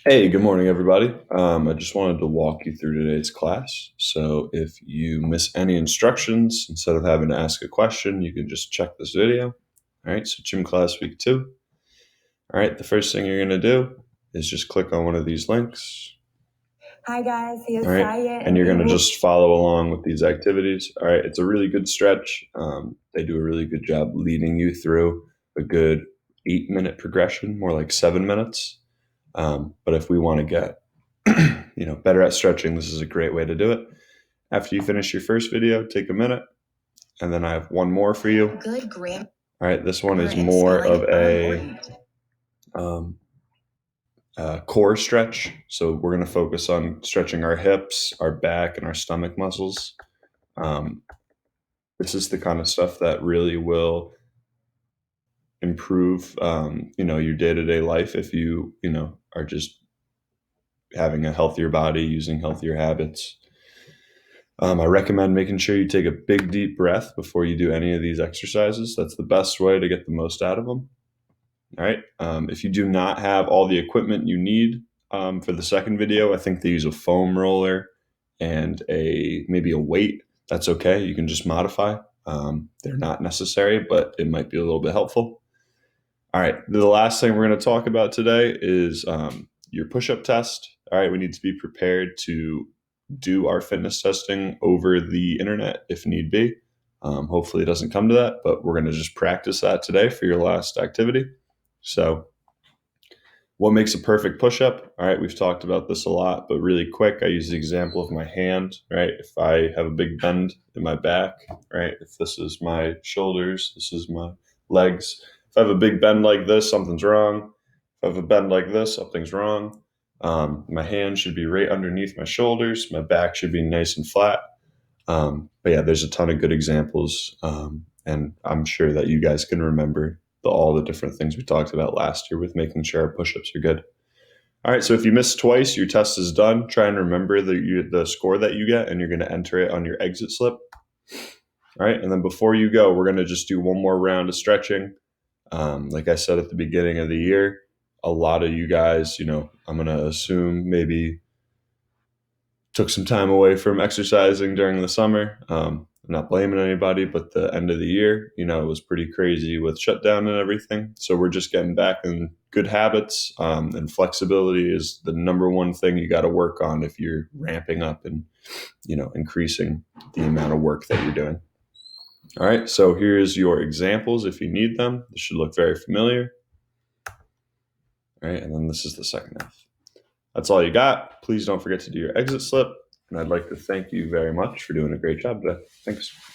Hey, good morning, everybody. I just wanted to walk you through today's class. So if you miss any instructions, instead of having to ask a question, you can just check this video. All right, so gym class week 2. All right, the first thing you're going to do is just click on one of these links. Hi guys, All right, and you're going to just follow along with these activities. All right, it's a really good stretch. They do a really good job leading you through a good 8-minute progression, more like 7 minutes. But if we want to get better at stretching, this is a great way to do it. After you finish your first video, take a minute, and then I have one more for you. Good grammar. All right, this one is more of a core stretch. So we're going to focus on stretching our hips, our back, and our stomach muscles. This is the kind of stuff that really will improve, your day-to-day life if you are just having a healthier body, using healthier habits. I recommend making sure you take a big, deep breath before you do any of these exercises. That's the best way to get the most out of them. All right. If you do not have all the equipment you need for the second video, I think they use a foam roller and maybe a weight. That's okay. You can just modify. They're not necessary, but it might be a little bit helpful. All right. The last thing we're going to talk about today is your push-up test. All right. We need to be prepared to do our fitness testing over the internet if need be. Hopefully it doesn't come to that, but we're going to just practice that today for your last activity. So what makes a perfect push-up? All right, we've talked about this a lot, but really quick, I use the example of my hand, right? If I have a big bend in my back, right? If this is my shoulders, this is my legs. If I have a big bend like this, something's wrong. If I have a bend like this, something's wrong. My hand should be right underneath my shoulders. My back should be nice and flat. But yeah, there's a ton of good examples, and I'm sure that you guys can remember all the different things we talked about last year with making sure our push-ups are good. All right, so if you miss twice, your test is done. Try and remember the score that you get, and you're going to enter it on your exit slip. All right, and then before you go, we're going to just do one more round of stretching. Like I said at the beginning of the year, a lot of you guys, I'm going to assume maybe took some time away from exercising during the summer. I'm not blaming anybody, but the end of the year, it was pretty crazy with shutdown and everything. So we're just getting back in good habits, and flexibility is the number one thing you got to work on if you're ramping up and, increasing the amount of work that you're doing. All right, so here's your examples if you need them. This should look very familiar. All right, and then this is the second half. That's all you got. Please don't forget to do your exit slip. And I'd like to thank you very much for doing a great job today. Thanks.